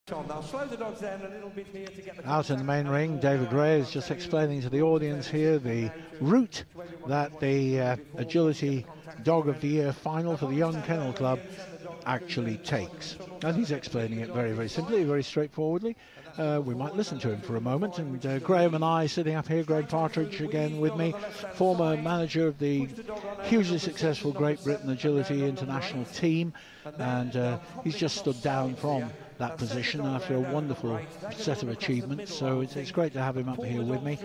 They'll slow the dogs down a little bit here to get the out in the main ring. David Ray is just explaining to the audience here the route that the Agility Dog of the Year final for the Young Kennel Club actually takes. And he's explaining it very, very simply, very straightforwardly. We might listen to him for a moment. And Graham and I sitting up here, Graham Partridge again with me, former manager of the hugely successful Great Britain Agility International team. And he's just stood down from that position after a wonderful set of achievements, so it's great to have him up here with me.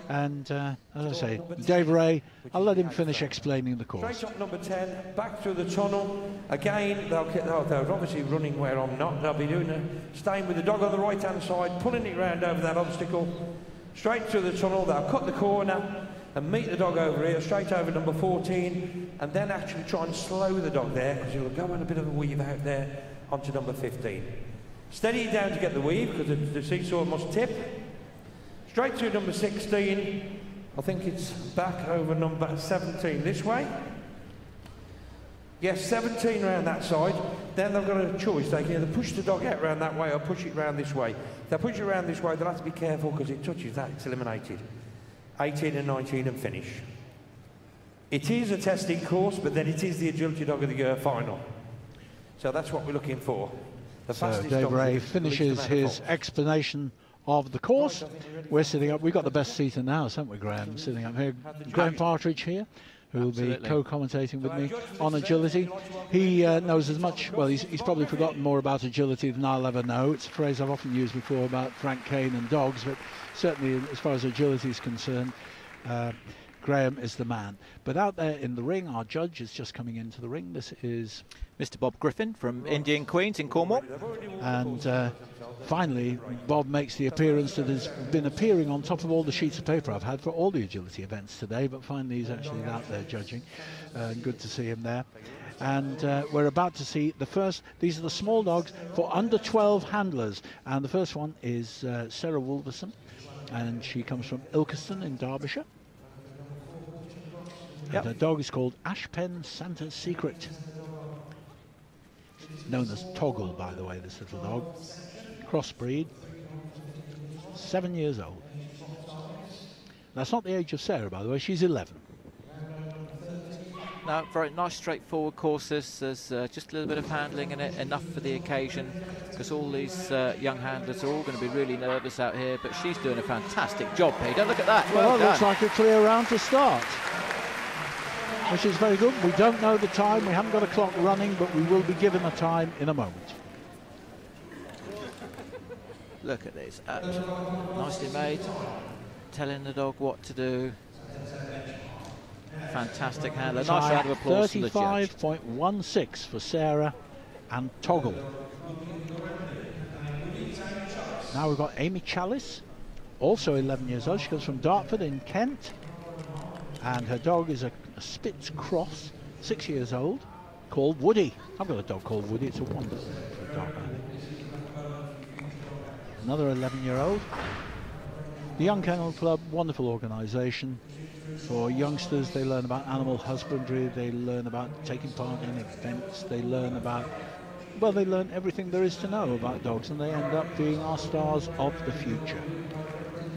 And as I say, Dave Ray, I'll let him finish explaining the course. Straight up number 10, back through the tunnel. Again, they're obviously running where I'm not. They'll be staying with the dog on the right hand side, pulling it round over that obstacle. Straight through the tunnel, they'll cut the corner and meet the dog over here, straight over number 14, and then actually try and slow the dog there, because he'll go on a bit of a weave out there onto number 15. Steady it down to get the weave, because the seesaw must tip. Straight through number 16. I think it's back over number 17 this way. Yes, 17 around that side. Then they've got a choice. They can either push the dog out round that way or push it round this way. If they push it round this way, they'll have to be careful, because it touches that, it's eliminated. 18 and 19 and finish. It is a testing course, but then it is the Agility Dog of the Year final. So that's what we're looking for. So Dave Ray finishes his explanation of the course. We're sitting up, we've got the best seater now, haven't we, Graham? Sitting up here, Graham Partridge here, who will be co-commentating with me on agility. He knows as much, well, he's probably forgotten more about agility than I'll ever know. It's a phrase I've often used before about Frank Kane and dogs, but certainly as far as agility is concerned, Graham is the man. But out there in the ring, our judge is just coming into the ring. This is Mr. Bob Griffin from Indian Queens in Cornwall. And finally, Bob makes the appearance that has been appearing on top of all the sheets of paper I've had for all the agility events today, but finally he's actually out there judging. Good to see him there. And we're about to see the first, these are the small dogs for under 12 handlers. And the first one is Sarah Wolverson, and she comes from Ilkeston in Derbyshire. And her dog is called Ashpen Santa's Secret. Known as Toggle, by the way, this little dog. Crossbreed. 7 years old. That's not the age of Sarah, by the way. She's 11. No, very nice, straightforward courses. There's just a little bit of handling in it, enough for the occasion, because all these young handlers are all going to be really nervous out here. But she's doing a fantastic job, Peter. Look at that. Well, looks like a clear round to start, which is very good. We don't know the time, we haven't got a clock running, but we will be given a time in a moment. Look at this, nicely made, telling the dog what to do. Fantastic handler. Nice round of applause for the judge. 35.16 for Sarah and Toggle. Now we've got Amy Chalice, also 11 years old. She comes from Dartford in Kent, and her dog is a Spitz Cross, 6 years old, called Woody. I've got a dog called Woody. It's a wonderful name for a dog, I think. Another 11-year-old. The Young Kennel Club, wonderful organisation for youngsters. They learn about animal husbandry, they learn about taking part in events, they learn about, well, they learn everything there is to know about dogs, and they end up being our stars of the future.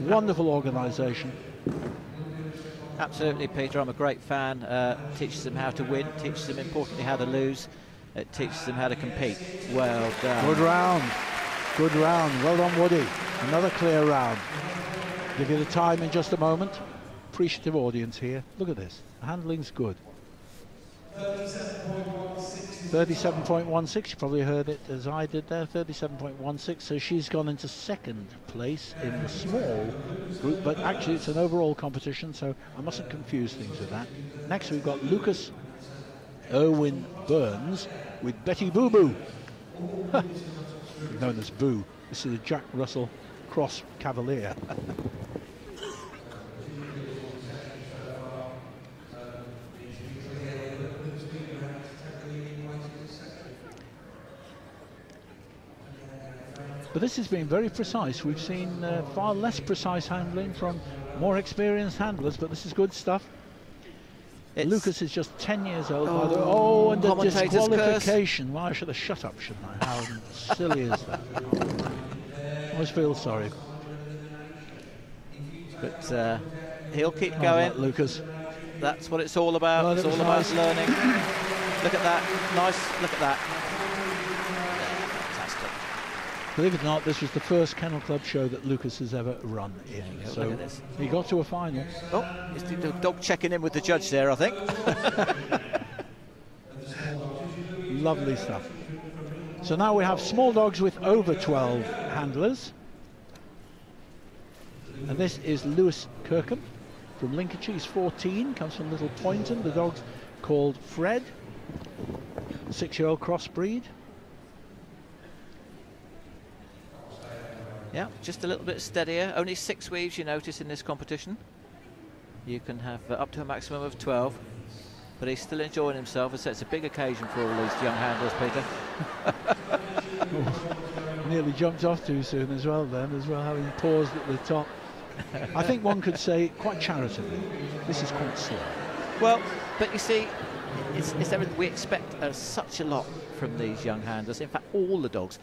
Wonderful organisation. Absolutely, Peter. I'm a great fan. Teaches them how to win, teaches them importantly how to lose, it teaches them how to compete. Well done. Good round. Good round. Well done, Woody. Another clear round. Give you the time in just a moment. Appreciative audience here. Look at this. The handling's good. 37.16. You probably heard it as I did there. 37.16. So she's gone into second place in the small group, but actually it's an overall competition, so I mustn't confuse things with that. Next we've got Lucas Irwin Burns with Betty Boo Boo. Known as Boo. This is a Jack Russell Cross Cavalier. But this has been very precise. We've seen far less precise handling from more experienced handlers, but this is good stuff. Lucas is just 10 years old. By the way. Oh, and the commentator's disqualification. curse. Well, I should have shut up, shouldn't I? How silly is that? I always feel sorry. But he'll keep going. That Lucas. That's what it's all about. Oh, it's all nice. about learning. Look at that. Nice. Look at that. Fantastic. Believe it or not, this was the first Kennel Club show that Lucas has ever run in. So look at this. he got to a final. Oh, is the dog checking in with the judge there, I think. Lovely stuff. So now we have small dogs with over 12 handlers. And this is Lewis Kirkham from Lincolnshire. He's 14, comes from Little Poynton. The dog's called Fred, 6-year-old crossbreed. Yeah, just a little bit steadier. Only 6 weaves, you notice, in this competition. You can have up to a maximum of 12. But he's still enjoying himself. So it's a big occasion for all these young handlers, Peter. Nearly jumped off too soon as well then, having paused at the top. I think one could say, quite charitably, this is quite slow. Well, but you see, it's everything. We expect such a lot from these young handlers. In fact, all the dogs.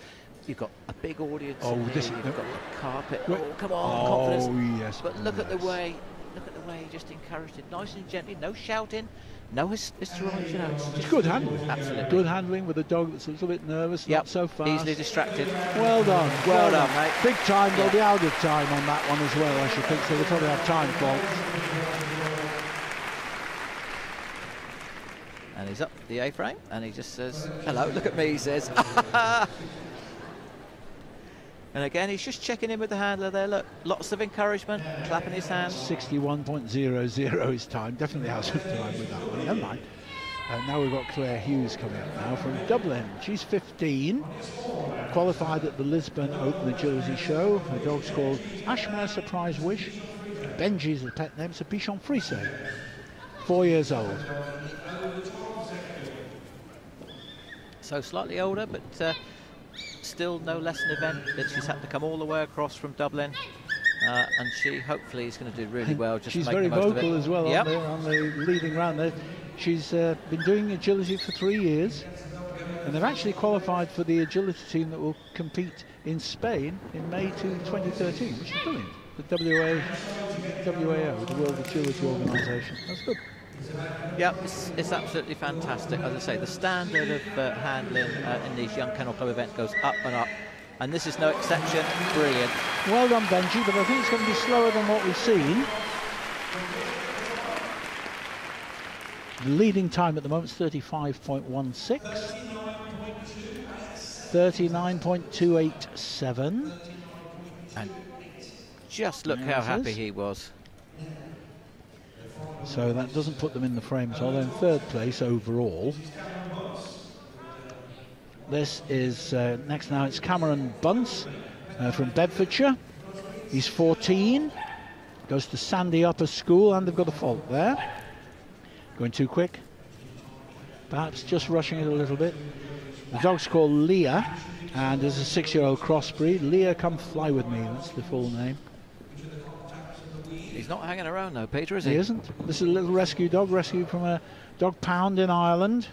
You've got a big audience. Oh, this you've got the carpet. Oh, come on, confidence. Oh, yes. But look at the way. Look at the way he just encouraged it, nice and gently, no shouting, no hysterisation. You know, it's good handling. Absolutely. Good handling with a dog that's a little bit nervous, not so fast. Easily distracted. Well done. Well done, mate. Big time. They'll be out of time on that one as well, I should think. So they'll probably have time faults. And he's up the A-frame, and he just says, hello, look at me, he says. And again, he's just checking in with the handler there. Look, lots of encouragement, clapping his hands. 61.00 is time. Definitely out of time with that one. Never mind. Now we've got Claire Hughes coming up now from Dublin. She's 15, qualified at the Lisbon Open Agility Show. Her dog's called Ashmare Surprise Wish. Benji's the pet name. It's a Pichon Frise, 4 years old. So slightly older, but still no less an event that she's had to come all the way across from Dublin, and she hopefully is going to do really well. Just she's make very the most vocal of it. as well. Yep. On the leading round there. She's been doing agility for 3 years, and they've actually qualified for the agility team that will compete in Spain in May 2013, which is brilliant. The WAO, the World Agility Organisation. That's good. Yeah, it's absolutely fantastic. As I say, the standard of handling in these Young Kennel Club events goes up and up, and this is no exception. Brilliant. Well done, Benji, but I think it's going to be slower than what we've seen. The leading time at the moment is 35.16, 39.287. And just look how happy he was. So that doesn't put them in the frame at all. They're in third place overall. This is next now. It's Cameron Bunce from Bedfordshire. He's 14. Goes to Sandy Upper School, and they've got a fault there. Going too quick. Perhaps just rushing it a little bit. The dog's called Leah, and is a 6-year-old crossbreed. Leah, come fly with me. That's the full name. He's not hanging around though, Peter, is he? He isn't. This is a little rescue dog, rescued from a dog pound in Ireland.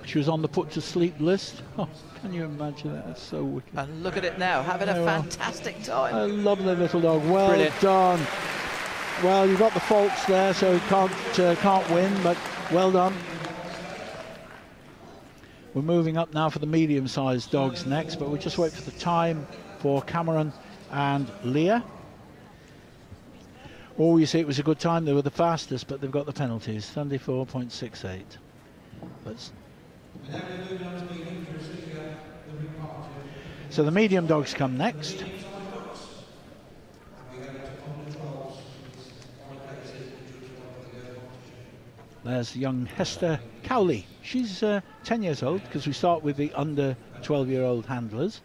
She was on the put to sleep list. Oh, can you imagine that? That's so wicked. And look at it now, having a fantastic time. A lovely little dog. Well Brilliant. done. Well, you've got the faults there, so he can't win, but well done. We're moving up now for the medium-sized dogs next, but we'll just wait for the time for Cameron and Leah. Oh, you see, it was a good time. They were the fastest, but they've got the penalties. 74.68. So the medium dogs come next. There's young Hester Cowley. She's 10 years old, because we start with the under 12-year-old handlers.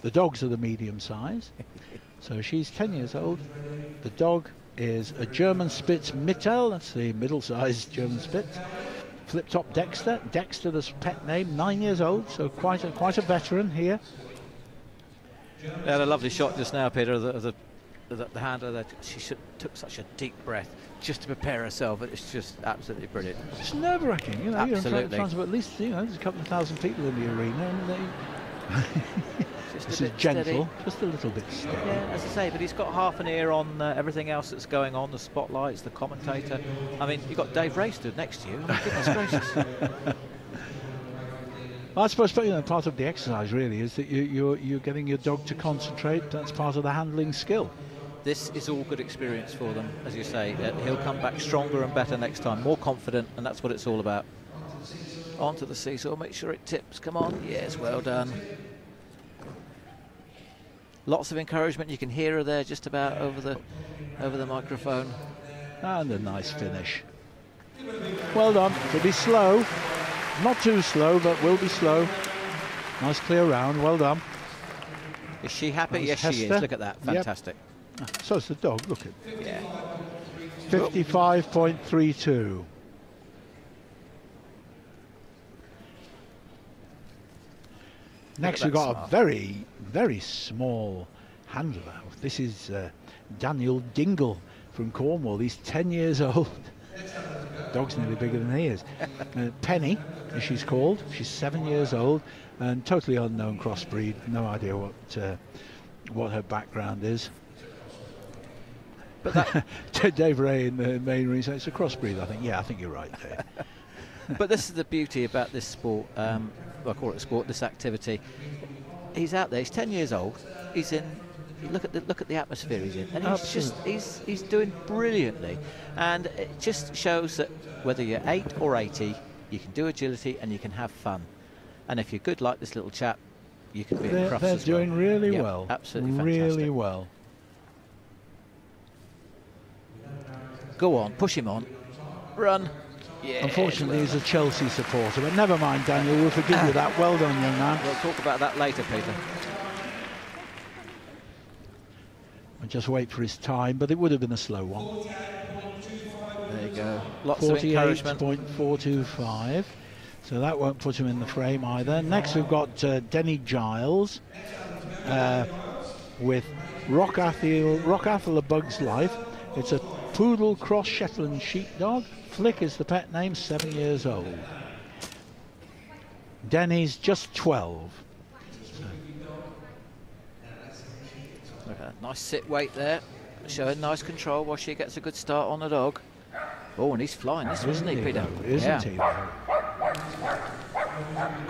The dogs are the medium size. So she's 10 years old. The dog is a German Spitz Mittel. That's the middle-sized German Spitz. Flip-top Dexter. Dexter, the pet name, 9 years old, so quite a veteran here. They had a lovely shot just now, Peter, of the the handler that she took such a deep breath just to prepare herself. It's just absolutely brilliant. It's nerve-wracking, you know. Absolutely. You're in front of at least, you know, there's a couple of thousand people in the arena, and they. This is gentle, steady. just a little bit steady. Yeah, as I say, but he's got half an ear on everything else that's going on, the spotlights, the commentator. I mean, you've got Dave Ray stood next to you. Oh, goodness gracious. I suppose, you know, part of the exercise really is that you're getting your dog to concentrate. That's part of the handling skill. This is all good experience for them, as you say. He'll come back stronger and better next time, more confident, and that's what it's all about. Onto the seesaw, make sure it tips. Come on, yes, well done. Lots of encouragement. You can hear her there, just about over the microphone. And a nice finish. Well done. It'll be slow, not too slow, but will be slow. Nice clear round. Well done. Is she happy? Yes, Hester. she is. Look at that. Fantastic. Yep. So it's the dog. Look at. Yeah. 55.32. Next we've got a very, very small handler. This is Daniel Dingle from Cornwall. He's 10 years old. Dog's nearly bigger than he is. Penny, as she's called. She's 7 years old and totally unknown crossbreed. No idea what her background is. But that Dave Ray in the main ring says it's a crossbreed. I think, yeah, I think you're right, Dave. But this is the beauty about this sport. I call it a sport, this activity. He's out there, he's 10 years old, he's in, look at the atmosphere he's in, and he's doing brilliantly. And it just shows that whether you're 8 or 80, you can do agility and you can have fun. And if you're good like this little chap, you can be in crufts as well. They're doing really well. Absolutely fantastic. Really well. Go on, push him on, run. Yeah, unfortunately, he's a Chelsea supporter, but never mind, Daniel, we'll forgive you that. Well done, young man. We'll talk about that later, Peter. I'll just wait for his time, but it would have been a slow one. There you go. Lots of encouragement. 48.425. So that won't put him in the frame either. Next, we've got Denny Giles with Rockathel A Bug's Life. It's a poodle cross Shetland sheepdog. Flick is the pet name, 7 years old. Denny's just 12. Look at that. Nice sit weight there, showing nice control while she gets a good start on the dog. Oh, and he's flying this, isn't he, Peter? Isn't he? Got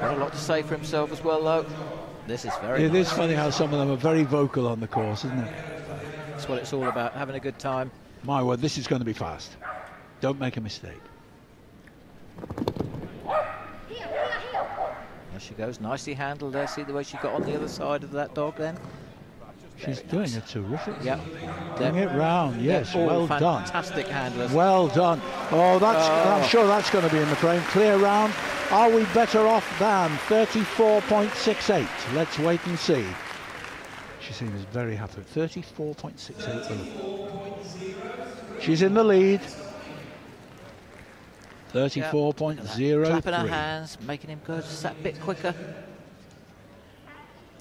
a lot to say for himself as well, though. This is very It nice. is funny how some of them are very vocal on the course, isn't it? That's what it's all about, having a good time. My word, this is going to be fast. Don't make a mistake. There she goes, nicely handled there. See the way she got on the other side of that dog then? She's doing a terrific job. Yep. Bring it round, yes, well done. Fantastic handlers. Well done. Oh, I'm sure that's going to be in the frame. Clear round. Are we better off than 34.68? Let's wait and see. She seems very happy. 34.68. She's in the lead. 34.03. Clapping her hands, making him go just that bit quicker.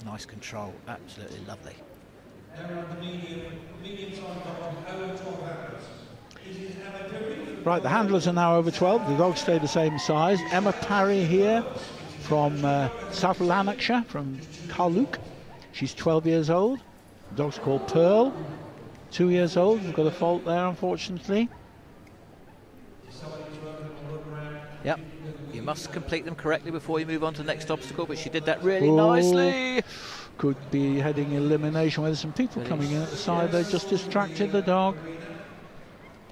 Nice control, absolutely lovely. Right, the handlers are now over 12. The dogs stay the same size. Emma Parry here from South Lanarkshire, from Carluke. She's 12 years old. The dog's called Pearl. 2 years old. We've got a fault there, unfortunately. Yep, you must complete them correctly before you move on to the next obstacle, but she did that really nicely. Could be heading elimination. There's some people coming in at the side. They just distracted the dog.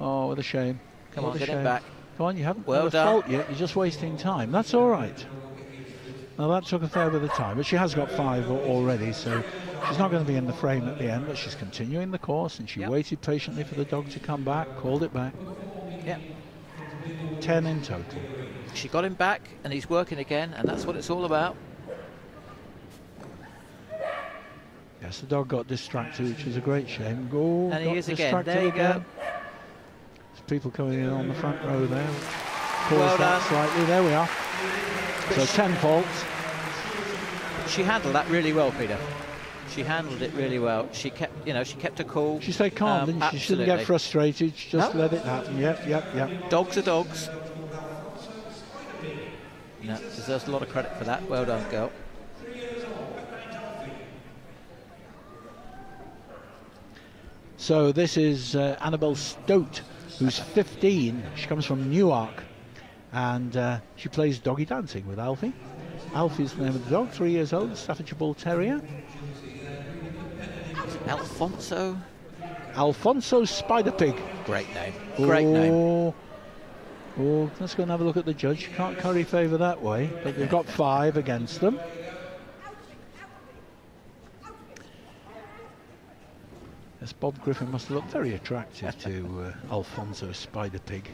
Oh, what a shame. Come on, get him back. Come on, you haven't well got a fault yet. You're just wasting time. That's all right. Now, that took a fair bit of time, but she has got 5 already, so she's not going to be in the frame at the end, but she's continuing the course, and she waited patiently for the dog to come back, called it back. Yep. 10 in total. She got him back, and he's working again, and that's what it's all about. Yes, the dog got distracted, which was a great shame. Oh, and he is again. There you go. There's people coming in on the front row there. Well done. Slightly. There we are. So 10 faults. She handled that really well, Peter. She handled it really well. She kept, you know, she kept her cool. She stayed calm, didn't she? She shouldn't get frustrated. She just let it happen. Yep. Dogs are dogs. Yeah, deserves a lot of credit for that. Well done, girl. So this is Annabelle Stote, who's 15. She comes from Newark, and she plays doggy dancing with Alfie. Alfie's the name of the dog, 3 years old, Staffordshire Bull Terrier. Alfonso. Alfonso Spider Pig. Great name. Great name. Oh, let's go and have a look at the judge. Can't curry favour that way, but they've got 5 against them. Yes, Bob Griffin must have looked very attractive to Alfonso Spider Pig.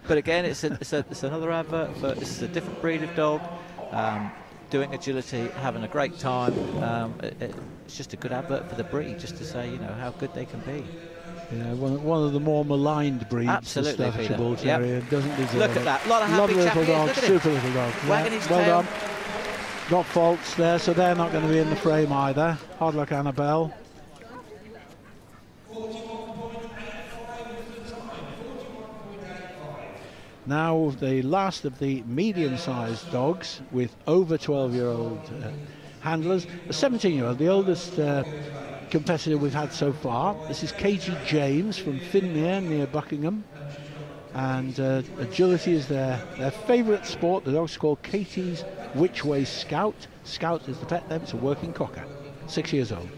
But again, it's another advert for, this is a different breed of dog, doing agility, having a great time. It's just a good advert for the breed, just to say, you know, how good they can be. Yeah, one of the more maligned breeds. Absolutely, the Staffordshire Bull Terrier. Doesn't deserve Look at that, a lot of happy lovely little dog, champions, super little dog. Wagging his well tail. done. Got faults there, so they're not going to be in the frame either. Hard luck, Annabelle. Now the last of the medium-sized dogs with over 12-year-old handlers. A 17-year-old, the oldest competitor we've had so far. This is Katie James from Finmere near Buckingham. And agility is their favourite sport. The dog's called Katie's Which Way Scout. Scout is the pet name. It's a working cocker. 6 years old.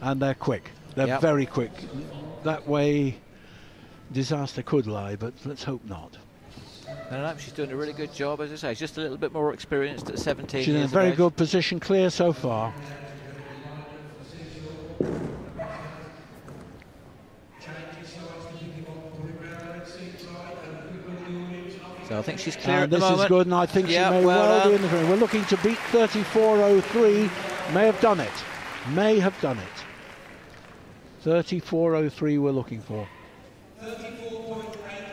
And they're quick. They're very quick. That way disaster could lie, but let's hope not. No, she's doing a really good job, as I say. She's just a little bit more experienced at 17 She's in a very good position, clear so far. So I think she's clear at the this moment. Is good, and I think she may well be in the frame. We're looking to beat 34.03. May have done it. May have done it. 34.03 we're looking for.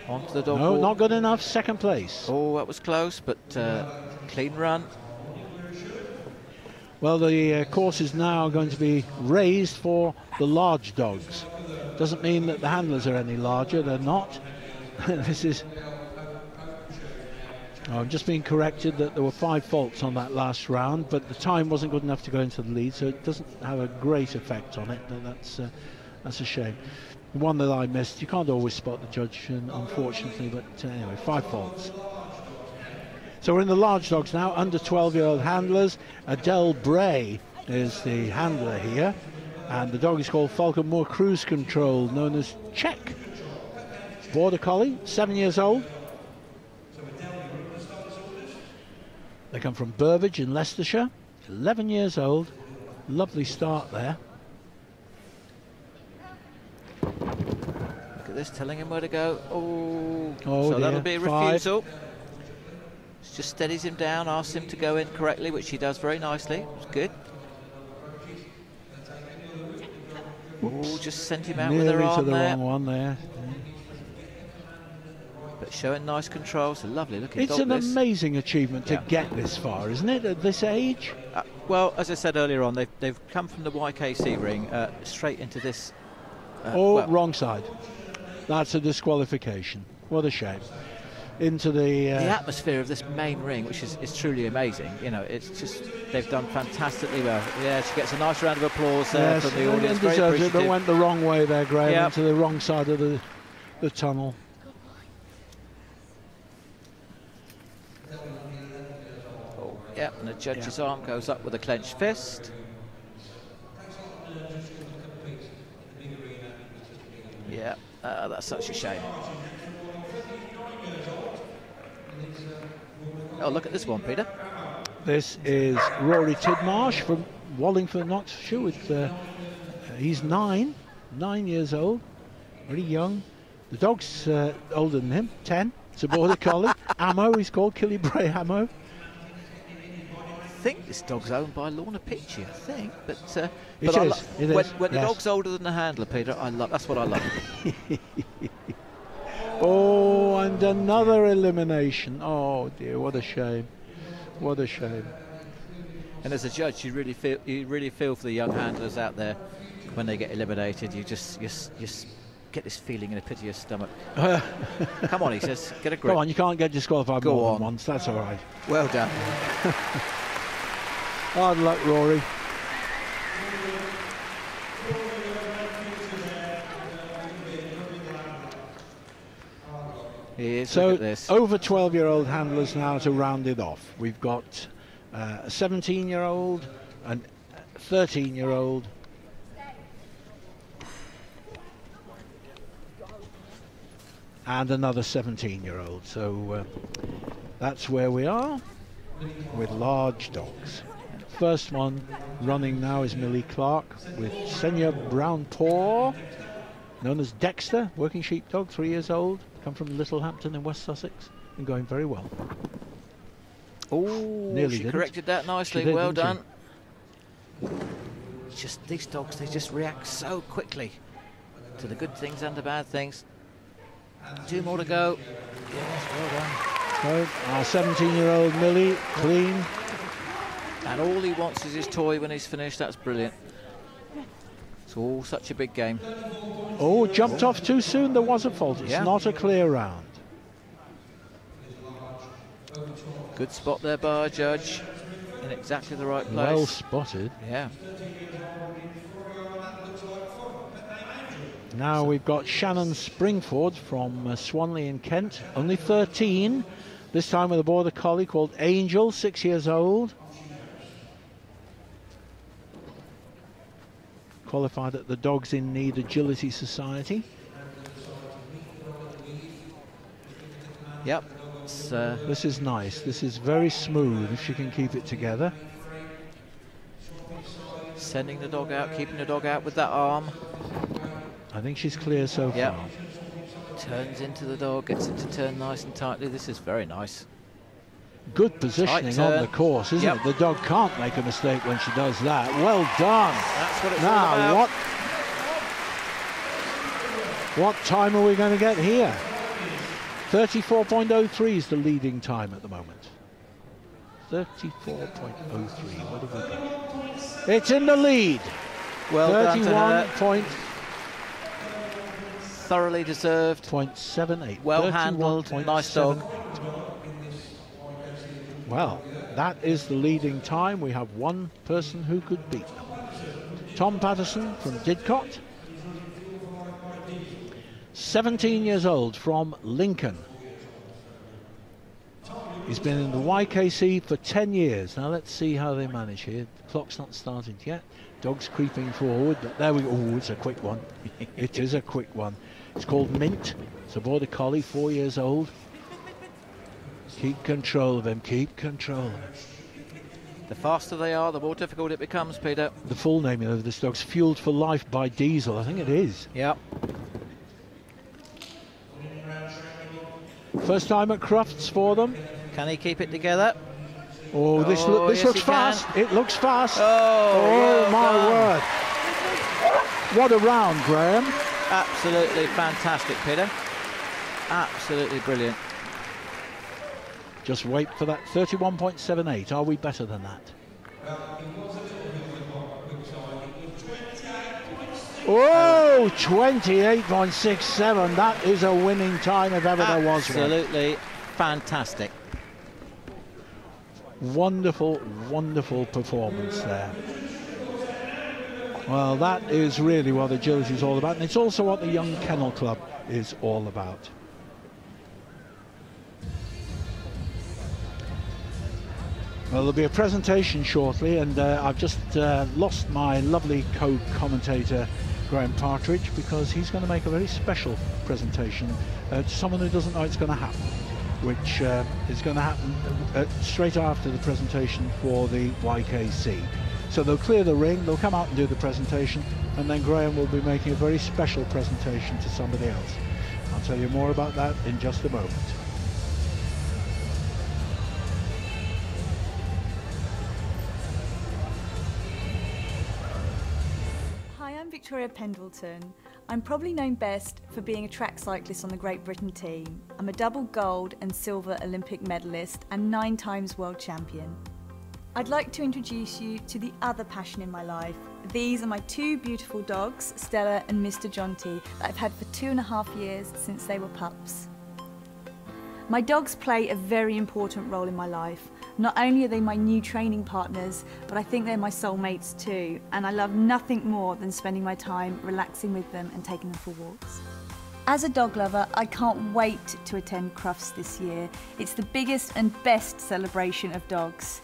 Onto the dog No, ball. not good enough. Second place. Oh, that was close, but clean run. Well, the course is now going to be raised for the large dogs. Doesn't mean that the handlers are any larger. They're not. This is... Oh, I'm just being corrected that there were 5 faults on that last round, but the time wasn't good enough to go into the lead, so it doesn't have a great effect on it. That's a shame. The one that I missed, you can't always spot the judge, unfortunately, but anyway, 5 faults. So we're in the large dogs now, under 12-year-old handlers. Adele Bray is the handler here, and the dog is called Falcon Moor Cruise Control, known as Check. Border Collie, 7 years old. They come from Burbage in Leicestershire, 11 years old. Lovely start there. Look at this, telling him where to go. Oh so dear. That'll be a refusal. 5. Just steadies him down, asks him to go in correctly, which he does very nicely. It's good. Oh, just sent him out with her arm to the there. wrong one there. But showing nice control. It's a lovely looking It's dog. an amazing achievement to get this far, isn't it, at this age? Well, as I said earlier on, they've come from the YKC ring straight into this. Wrong side. That's a disqualification. What a shame. Into the atmosphere of this main ring, which is truly amazing. You know, it's just, they've done fantastically well. Yeah, she gets a nice round of applause there from the audience. Very appreciative. But went the wrong way there, Graham, into the wrong side of the tunnel. Oh, yeah, and the judge's arm goes up with a clenched fist. Yeah, that's such a shame. Oh, look at this one, Peter. This is Rory Tidmarsh from Wallingford, Oxfordshire. He's 9 years old, very young. The dog's older than him, 10. It's a border collie. Ammo, he's called Killiebray Ammo. I think this dog's owned by Lorna Pitchy, I think. But it is. When the dog's older than the handler, Peter, that's what I love. Oh, and another elimination. Oh dear, what a shame. What a shame. And as a judge, you really feel for the young handlers out there when they get eliminated. You just get this feeling in the pit of your stomach. Come on, he says, get a grip. Go on, you can't get disqualified more than once. That's all right. Well done. Hard luck, Rory. So look at this. Over 12-year-old handlers now to round it off. We've got a 17-year-old, a 13-year-old, and another 17-year-old. So that's where we are with large dogs. First one running now is Millie Clark with Senya Brown Paw, known as Dexter, working sheepdog, 3 years old, come from Littlehampton in West Sussex, and going very well. Oh, nearly she didn't. corrected that nicely. She did, well didn't done. Just these dogs, they just react so quickly to the good things and the bad things. 2 more to go. Yes, well done. So our 17-year-old Millie, clean. And all he wants is his toy when he's finished. That's brilliant. It's all such a big game. Oh, jumped off too soon. There was a fault. It's not a clear round. Good spot there by our judge. In exactly the right place. Well spotted. Yeah. Now we've got Shannon Springford from Swanley in Kent, only 13, this time with a border collie called Angel, 6 years old. Qualified at the Dogs in Need Agility Society. Yep. This is nice. This is very smooth if she can keep it together. Sending the dog out, keeping the dog out with that arm. I think she's clear so far. Turns into the dog, gets it to turn nice and tightly. This is very nice. Good positioning on the course, isn't it? The dog can't make a mistake when she does that. Well done. That's what it's now, all about. What time are we going to get here? 34.03 is the leading time at the moment. 34.03. What have we got? It's in the lead. Well 31. Thoroughly deserved. 0.78. Well handled. Nice dog. Well, that is the leading time. We have one person who could beat them. Tom Patterson from Didcot. 17 years old from Lincoln. He's been in the YKC for 10 years. Now let's see how they manage here. The clock's not started yet. Dog's creeping forward, but there we go. Oh, it's a quick one. It is a quick one. It's called Mint. It's a border collie, 4 years old. Keep control of him, keep control of him. The faster they are, the more difficult it becomes, Peter. The full name of this dog's Fueled for Life by Diesel. I think it is. Yep. First time at Crufts for them. Can he keep it together? Oh, this yes, looks fast. It looks fast. Oh, my word. What a round, Graham. Absolutely fantastic, Peter. Absolutely brilliant. Just wait for that 31.78. Are we better than that? Oh, 28.67. That is a winning time if ever there was one. Absolutely fantastic. Wonderful, wonderful performance there. Well, that is really what agility is all about, and it's also what the Young Kennel Club is all about. Well, there'll be a presentation shortly, and I've just lost my lovely co-commentator Graham Partridge, because he's going to make a very special presentation to someone who doesn't know it's going to happen, which is going to happen straight after the presentation for the YKC. So they'll clear the ring, they'll come out and do the presentation, and then Graham will be making a very special presentation to somebody else. I'll tell you more about that in just a moment. Victoria Pendleton. I'm probably known best for being a track cyclist on the Great Britain team. I'm a double gold and silver Olympic medalist and 9 times world champion. I'd like to introduce you to the other passion in my life. These are my two beautiful dogs, Stella and Mr. Jonty, that I've had for 2.5 years since they were pups. My dogs play a very important role in my life. Not only are they my new training partners, but I think they're my soulmates too, and I love nothing more than spending my time relaxing with them and taking them for walks. As a dog lover, I can't wait to attend Crufts this year. It's the biggest and best celebration of dogs.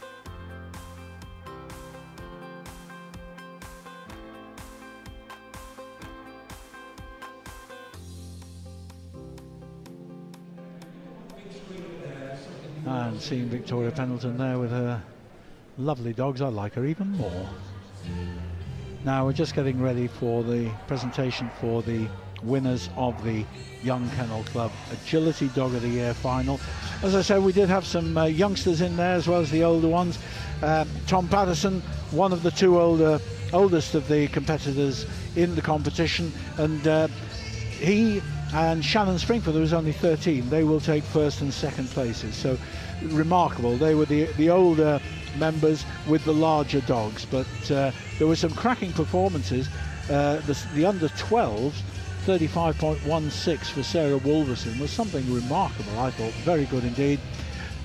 And seeing Victoria Pendleton there with her lovely dogs, I like her even more. Now we're just getting ready for the presentation for the winners of the Young Kennel Club Agility Dog of the Year final. As I said, we did have some youngsters in there as well as the older ones. Tom Patterson, one of the two oldest of the competitors in the competition, and he and Shannon Springford, who was only 13, they will take first and second places. So remarkable. They were the older members with the larger dogs, but there were some cracking performances. The under 12s, 35.16 for Sarah Wolverson was something remarkable, I thought. Very good indeed.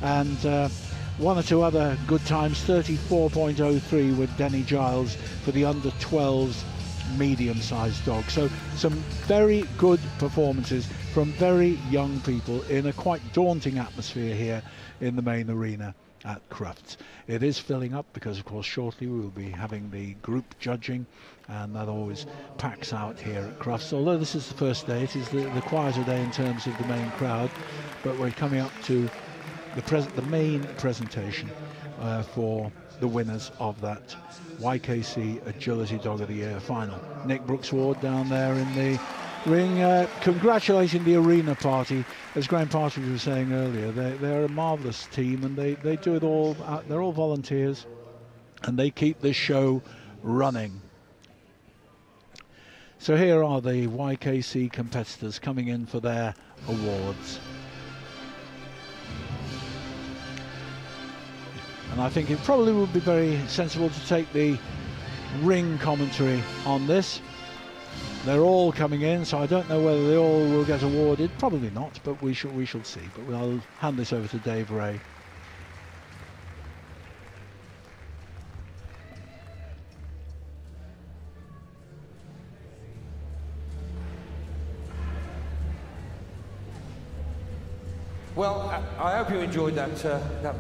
And one or two other good times, 34.03 with Denny Giles for the under 12s medium-sized dog. So some very good performances from very young people in a quite daunting atmosphere here in the main arena at Crufts. It is filling up because of course shortly we will be having the group judging, and that always packs out here at Crufts. Although this is the first day, it is the quieter day in terms of the main crowd, but we're coming up to the main presentation for the winners of that YKC Agility Dog of the Year final. Nick Brooks-Ward down there in the ring, congratulating the arena party. As Graham Partridge was saying earlier, they're a marvellous team, and they do it all. They're all volunteers, and they keep this show running. So here are the YKC competitors coming in for their awards. And I think it probably would be very sensible to take the ring commentary on this. They're all coming in, so I don't know whether they all will get awarded. Probably not, but we shall see. But I'll hand this over to Dave Ray. Well, I hope you enjoyed that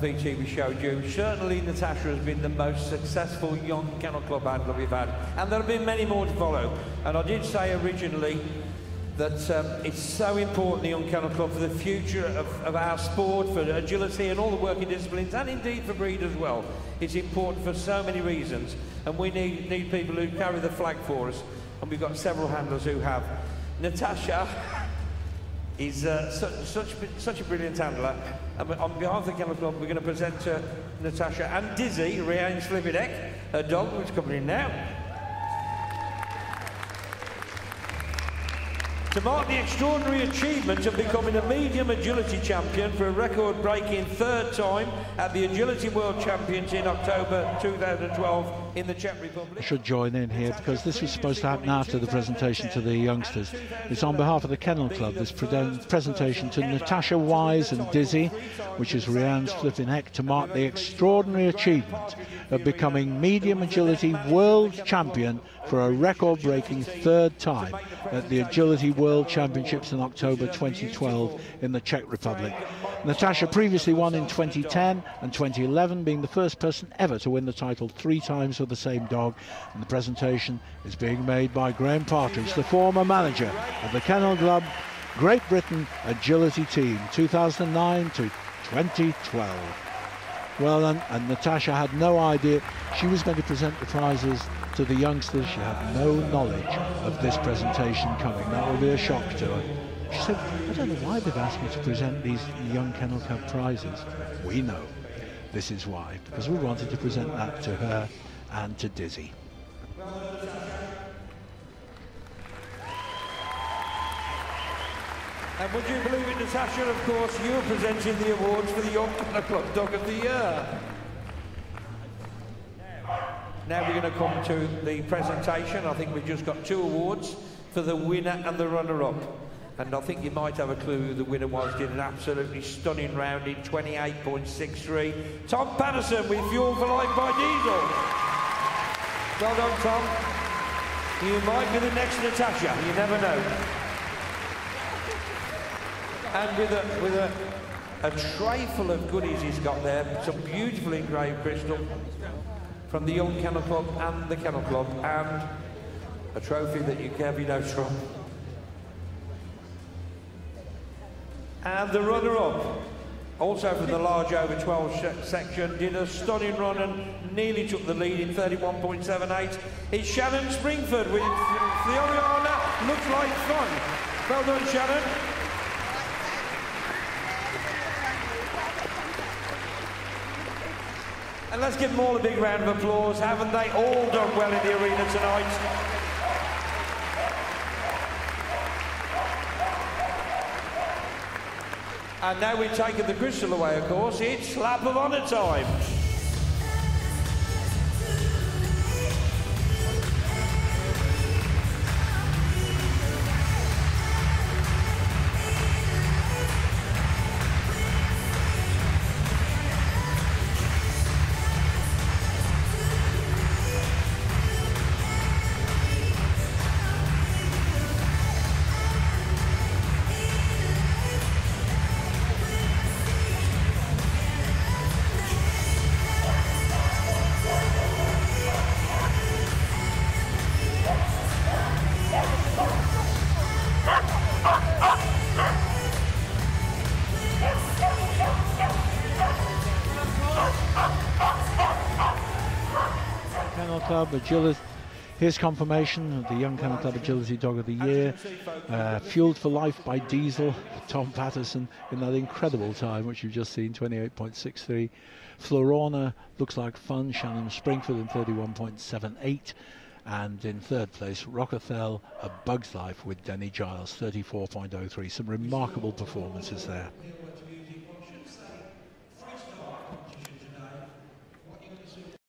VT we showed you. Certainly Natasha has been the most successful young kennel club handler we've had, and there have been many more to follow. And I did say originally that it's so important, the young kennel club, for the future of our sport, for agility and all the working disciplines, and indeed for breed as well. It's important for so many reasons, and we need people who carry the flag for us, and we've got several handlers who have. Natasha is such a brilliant handler. And on behalf of the Kennel Club, we're going to present Natasha and Dizzy, Rianne Slibidek, her dog, who's coming in now. To mark the extraordinary achievement of becoming a medium agility champion for a record-breaking third time at the Agility World Champions in October 2012 in the Czech Republic. I should join in here because this was supposed to happen after the presentation to the youngsters. It's on behalf of the Kennel Club, this presentation to Natasha Wise and Dizzy, which is Rianne's flipping heck, to mark the extraordinary achievement of becoming medium agility world champion for a record-breaking third time at the Agility World Championships in October 2012 in the Czech Republic. Natasha previously won in 2010 and 2011, being the first person ever to win the title 3 times with the same dog. And the presentation is being made by Graham Partridge, the former manager of the Kennel Club Great Britain Agility Team 2009 to 2012. Well done, and Natasha had no idea she was going to present the prizes to the youngsters. She had no knowledge of this presentation coming. That will be a shock to her. She said, I don't know why they've asked me to present these Young Kennel Club prizes. We know. This is why, because we wanted to present that to her and to Dizzy. And would you believe it, Natasha, of course, you are presenting the awards for the Young Kennel Club Dog of the Year. Now we're going to come to the presentation. I think we've just got 2 awards for the winner and the runner-up. And I think you might have a clue who the winner was. Did an absolutely stunning round in 28.63. Tom Patterson with Fuel for Life by Diesel. Well done, Tom. You might be the next Natasha, you never know. And with a tray full of goodies he's got there, some beautiful engraved crystal from the Young Kennel Club and the Kennel Club, and a trophy that you carry notes from. And the runner-up, also from the large over 12 section, did a stunning run and nearly took the lead in 31.78. It's Shannon Springford with Floriana. Looks like fun. Well done, Shannon. And let's give them all a big round of applause. Haven't they all done well in the arena tonight? And now we've taken the crystal away, of course, it's Slap of Honour time. Club Agility. Here's confirmation of the Young Kennel Club Agility Dog of the Year. Fueled for Life by Diesel, Tom Patterson in that incredible time which you've just seen, 28.63. Florona, Looks Like Fun, Shannon Springford in 31.78. And in 3rd place, Rockefeller, A Bug's Life with Denny Giles, 34.03. Some remarkable performances there.